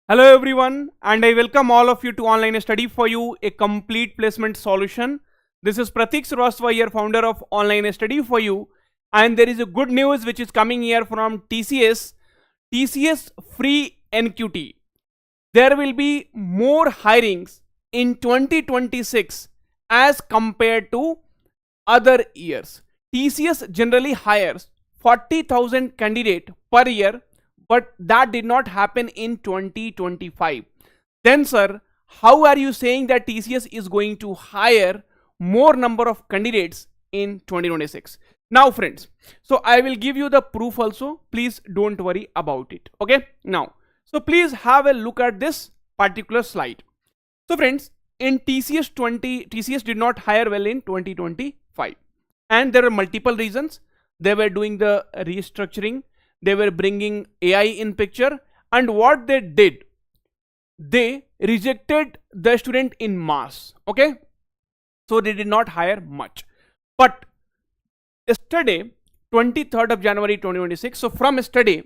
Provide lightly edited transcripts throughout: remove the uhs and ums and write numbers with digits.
Hello everyone, and I welcome all of you to Online Study for You, a complete placement solution. This is Pratik Srivastava here, founder of Online Study for You, and there is a good news which is coming here from TCS. TCS free NQT. There will be more hirings in 2026 as compared to other years. TCS generally hires 40,000 candidate per year, but that did not happen in 2025. Then sir, how are you saying that TCS is going to hire more number of candidates in 2026? Now friends, so I will give you the proof also, please don't worry about it. Okay, now so please have a look at this particular slide. So friends, in TCS did not hire well in 2025, and there are multiple reasons. They were doing the restructuring, they were bringing AI in picture, and what they did, they rejected the student in mass. Okay, so they did not hire much. But yesterday, 23rd of January 2026, so from yesterday,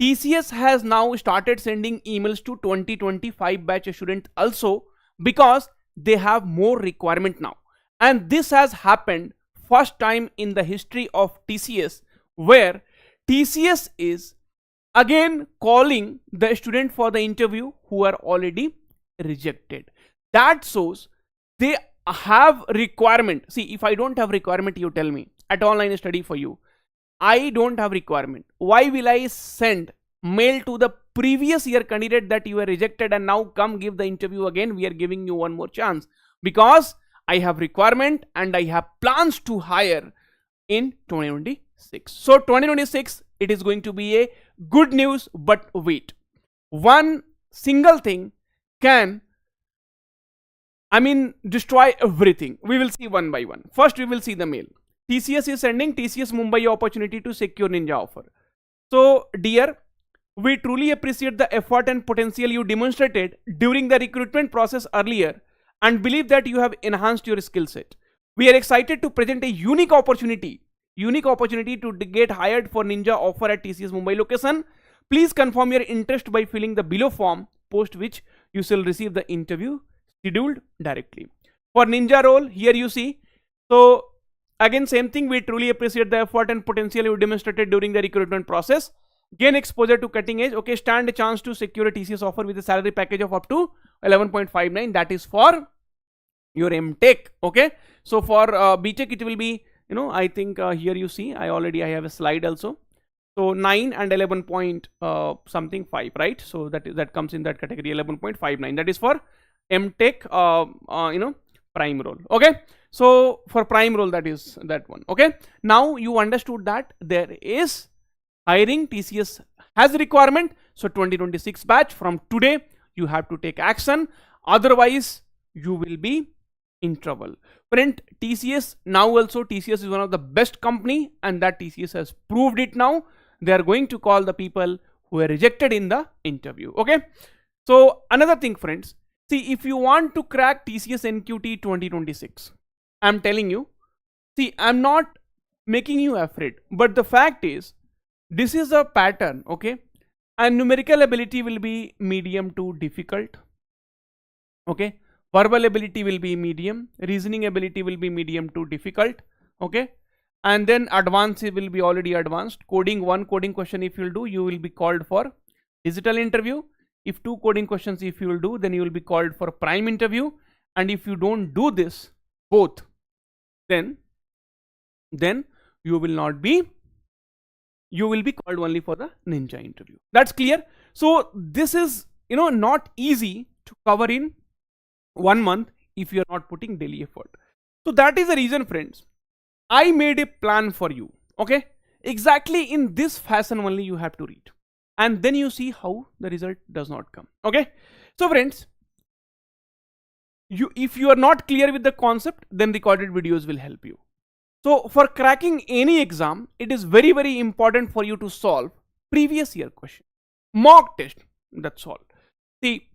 TCS has now started sending emails to 2025 batch student also, because they have more requirement now. And this has happened first time in the history of TCS, where TCS is again calling the student for the interview who are already rejected. That shows they have requirement. See, if I don't have requirement, you tell me at Online Study for You, I don't have requirement. Why will I send mail to the previous year candidate that you were rejected and now come give the interview again? We are giving you one more chance, because I have requirement and I have plans to hire in 2026. So 2026, it is going to be a good news, but wait, one single thing can, destroy everything. We will see one by one. First, we will see the mail. TCS is sending TCS Mumbai opportunity to secure Ninja offer. So, dear, we truly appreciate the effort and potential you demonstrated during the recruitment process earlier, and believe that you have enhanced your skill set. We are excited to present a unique opportunity to get hired for Ninja offer at TCS Mumbai location. Please confirm your interest by filling the below form, post which you shall receive the interview scheduled directly. For Ninja role, here you see. So again, same thing, we truly appreciate the effort and potential you demonstrated during the recruitment process. Gain exposure to cutting edge. Okay, stand a chance to secure a TCS offer with a salary package of up to 11.59. That is for your MTech. Okay, so for BTech it will be, I think here you see, I have a slide also. So 9 and 11 point something 5, right? So that comes in that category, 11.59. That is for MTech, prime role. Okay, so for prime role, that is that one. Okay, now you understood that there is hiring, TCS has requirement. So 2026 batch, from today you have to take action, otherwise you will be in trouble. Friend, TCS now also, TCS is one of the best company, and that TCS has proved it now. They are going to call the people who were rejected in the interview. Okay, so another thing friends, see, if you want to crack TCS NQT 2026, I'm telling you, see, I'm not making you afraid, but the fact is, this is a pattern. Okay, and numerical ability will be medium to difficult. Okay, verbal ability will be medium, reasoning ability will be medium to difficult. Okay, and then advanced will be already advanced. Coding, one coding question if you'll do, you will be called for digital interview. If 2 coding questions if you will do, then you will be called for prime interview. And if you don't do this both, then you will not be, you will be called only for the Ninja interview. That's clear. So this is, not easy to cover in 1 month if you are not putting daily effort. So that is the reason friends, I made a plan for you. Okay, exactly in this fashion only you have to read, and then you see how the result does not come. Okay, so friends, if you are not clear with the concept, then recorded videos will help you. So for cracking any exam, it is very, very important for you to solve previous year question, mock test. That's all. See,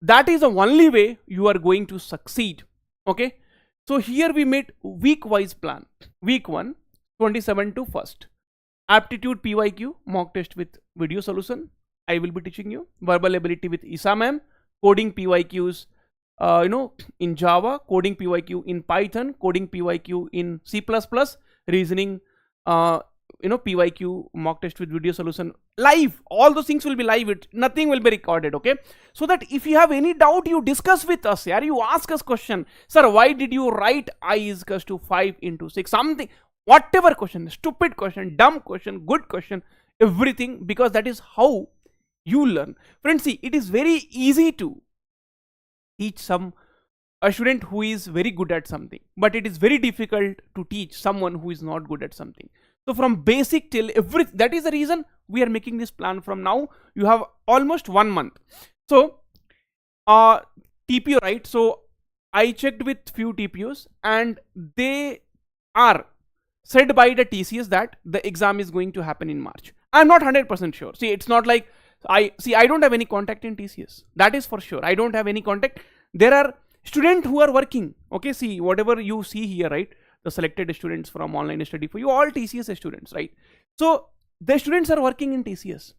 that is the only way you are going to succeed. Okay, so here we made week wise plan. Week 1, 27 to 1st, aptitude PYQ mock test with video solution. I will be teaching you. Verbal ability with Isa ma'am, coding PYQs, in Java, coding PYQ in Python, coding PYQ in C++, reasoning, PYQ, mock test with video solution, live. All those things will be live. Nothing will be recorded, okay? So that if you have any doubt, you discuss with us. Yeah, you ask us question. Sir, why did you write I is equals to 5 into 6? Something, whatever question, stupid question, dumb question, good question, everything, because that is how you learn. Friends, see, it is very easy to teach a student who is very good at something, but it is very difficult to teach someone who is not good at something. So from basic till everything, that is the reason we are making this plan from now. You have almost 1 month. So TPU, right? So I checked with few TPUs and they are said by the TCS that the exam is going to happen in March. I'm not 100% sure. See, it's not like I don't have any contact in TCS. That is for sure. I don't have any contact. There are students who are working. Okay, see, whatever you see here, right? The selected students from online study for you, all TCS students, right? So the students are working in TCS,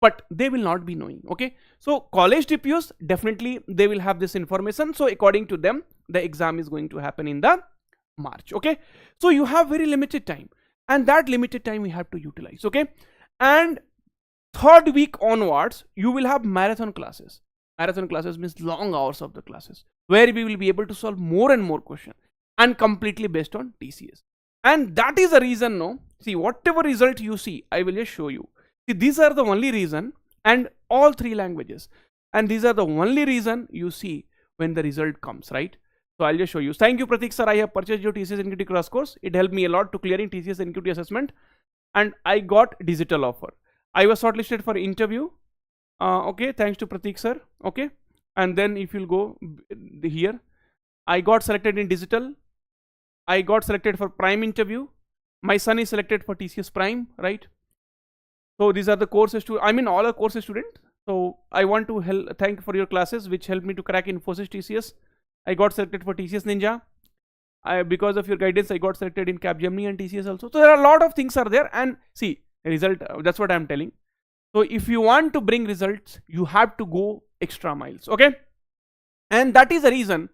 but they will not be knowing. Okay, so college TPUs, definitely they will have this information. So according to them, the exam is going to happen in the March. Okay, so you have very limited time, and that limited time we have to utilize. Okay, and third week onwards, you will have marathon classes. Marathon classes means long hours of the classes, where we will be able to solve more and more questions, and completely based on TCS. And that is the reason, no? See, whatever result you see, I will just show you. See, these are the only reason, and all 3 languages. And these are the only reason you see when the result comes, right? So I'll just show you. Thank you, Pratik sir. I have purchased your TCS NQT crash course. It helped me a lot to clearing TCS NQT assessment. And I got digital offer. I was shortlisted for interview. Okay, thanks to Pratik sir. Okay. And then if you'll go here, I got selected in digital. I got selected for prime interview. My son is selected for TCS prime, right? So these are the courses all are course students. So I want to thank for your classes, which helped me to crack Infosys TCS. I got selected for TCS Ninja. Because of your guidance, I got selected in Capgemini and TCS also. So there are a lot of things are there, and see result. That's what I'm telling. So if you want to bring results, you have to go extra miles. Okay, and that is the reason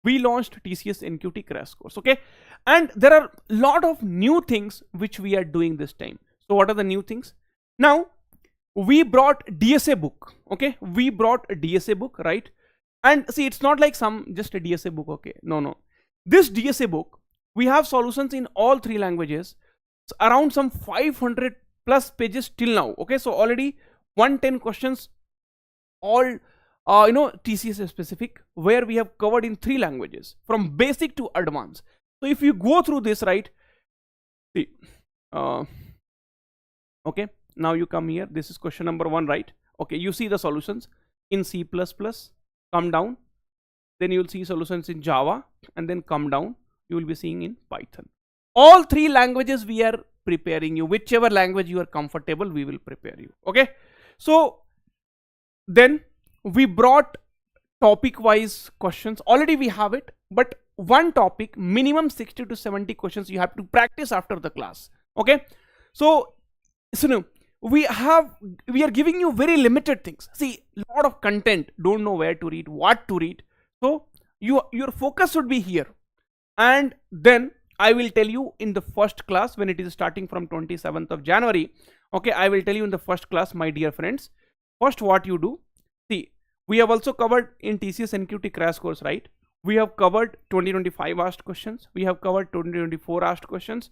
we launched TCS NQT crash course. Okay, and there are a lot of new things which we are doing this time. So what are the new things? Now we brought DSA book. Okay, we brought a DSA book, right? And see, it's not like just a DSA book. Okay, no. This DSA book, we have solutions in all 3 languages. It's around some 500 plus pages till now. Okay, so already 110 questions, all TCS specific, where we have covered in 3 languages from basic to advanced. So if you go through this, right, see, okay, now you come here, this is question number 1, right? Okay, you see the solutions in C++, come down, then you will see solutions in Java, and then come down, you will be seeing in Python. All 3 languages we are preparing you. Whichever language you are comfortable, we will prepare you. Okay, so then we brought topic wise questions. Already we have it, but one topic, minimum 60 to 70 questions you have to practice after the class. Okay, so we are giving you very limited things. See, lot of content, don't know where to read, what to read. So your focus should be here. And then I will tell you in the first class, when it is starting from 27th of January. Okay, I will tell you in the first class, my dear friends. First, what you do, see, we have also covered in TCS NQT crash course, right? We have covered 2025 asked questions. We have covered 2024 asked questions.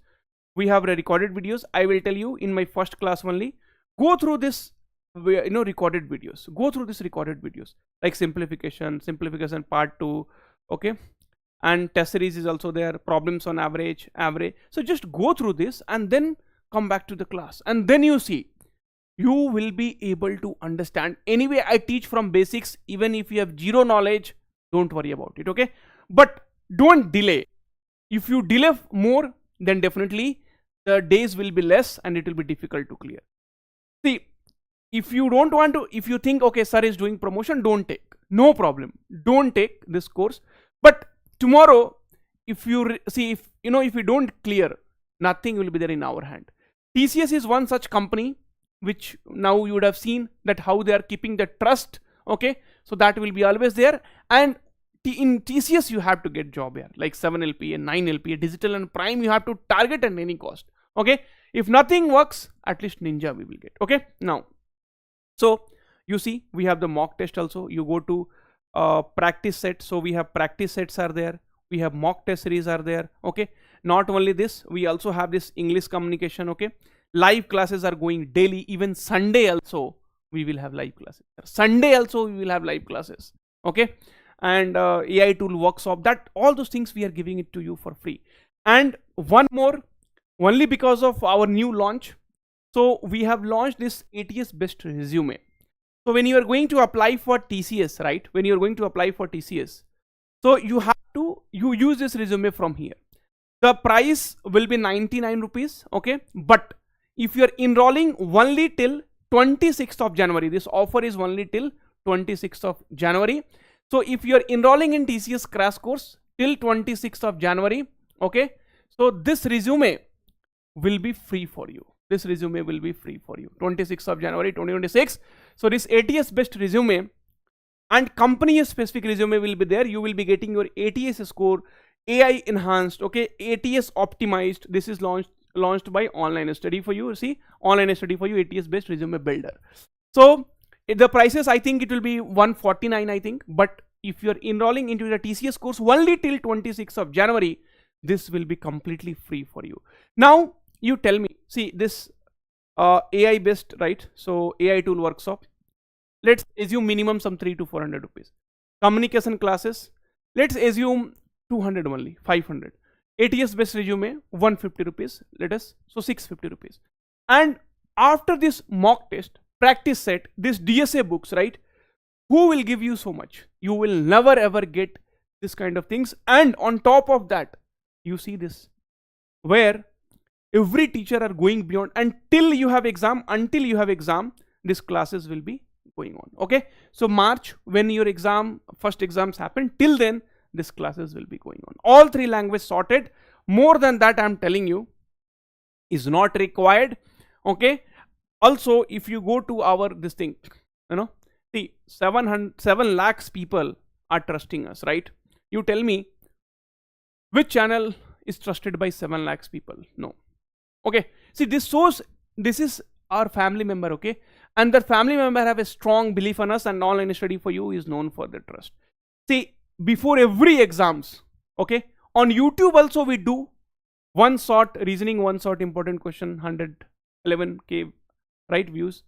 We have recorded videos. I will tell you in my first class only. Go through this, recorded videos. Go through this recorded videos, like simplification part 2. Okay, and test series is also there. Problems on average. So just go through this and then come back to the class, and then you see, you will be able to understand. Anyway, I teach from basics. Even if you have 0 knowledge, don't worry about it. Okay, but don't delay. If you delay more, then definitely the days will be less and it will be difficult to clear. See, if you don't want to, if you think, okay, sir is doing promotion, don't take. No problem. Don't take this course. But tomorrow, if you if you don't clear, nothing will be there in our hand. TCS is one such company which now you would have seen that how they are keeping the trust. Okay, so that will be always there. And in TCS you have to get job here, like 7 LPA, 9 LPA, digital and prime you have to target at any cost. Okay, if nothing works, at least ninja we will get. Okay, now so you see we have the mock test also. You go to practice set, so we have practice sets are there, we have mock test series are there. Okay, not only this, we also have this English communication. Okay, live classes are going daily, even Sunday also we will have live classes. Sunday also we will have live classes. Okay, and AI tool workshop, that all those things we are giving it to you for free. And one more, only because of our new launch, so we have launched this ATS best resume. So when you are going to apply for TCS, right, when you are going to apply for TCS, so you have to use this resume from here. The price will be 99 rupees. Okay, but if you are enrolling only till 26th of January, this offer is only till 26th of January. So if you are enrolling in TCS crash course till 26th of January, okay, so this resume will be free for you. This resume will be free for you, 26th of January 2026. So this ATS based resume and company specific resume will be there. You will be getting your ATS score, AI enhanced, okay, ATS optimized. This is launched by online study for you. See, online study for you, ATS based resume builder. So the prices, I think it will be 149, I think, but if you're enrolling into the TCS course only till 26th of January, this will be completely free for you. Now you tell me, see this AI based, right? So AI tool workshop, let's assume minimum some 300 to 400 rupees. Communication classes, let's assume 200 only, 500. ATS based resume 150 rupees, let us, so 650 rupees. And after this mock test, practice set, this DSA books, right, who will give you so much? You will never ever get this kind of things. And on top of that, you see this, where every teacher are going beyond until you have exam, these classes will be going on. Okay, so March, when your first exams happen, till then these classes will be going on. All 3 languages sorted. More than that, I'm telling you, is not required. Okay, also if you go to our this thing, see 7 lakhs people are trusting us, right? You tell me which channel is trusted by 7 lakhs people? No. Okay, see, this shows this is our family member. Okay, and the family member have a strong belief on us, and online study for you is known for the trust. See, before every exams, okay, on YouTube also we do one short reasoning, one short important question, 111k right views.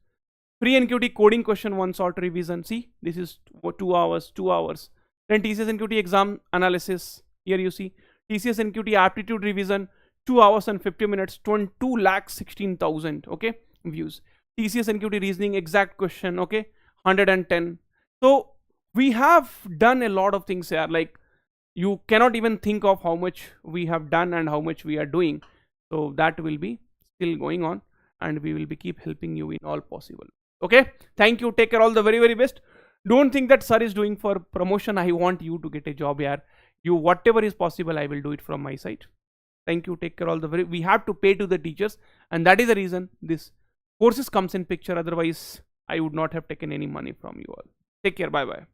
Free NQT coding question, one short revision. See, this is 2 hours. Then TCS NQT exam analysis, here you see TCS NQT aptitude revision, 2 hours and 50 minutes, 2,16,000 okay views. TCS NQT reasoning exact question, okay, 110. So we have done a lot of things here, like you cannot even think of how much we have done and how much we are doing. So that will be still going on, and we will be keep helping you in all possible. Okay, thank you, take care, all the very, very best. Don't think that sir is doing for promotion. I want you to get a job here. You, whatever is possible, I will do it from my side. Thank you, take care, all the very, we have to pay to the teachers, and that is the reason this courses comes in picture. Otherwise I would not have taken any money from you all. Take care, bye bye.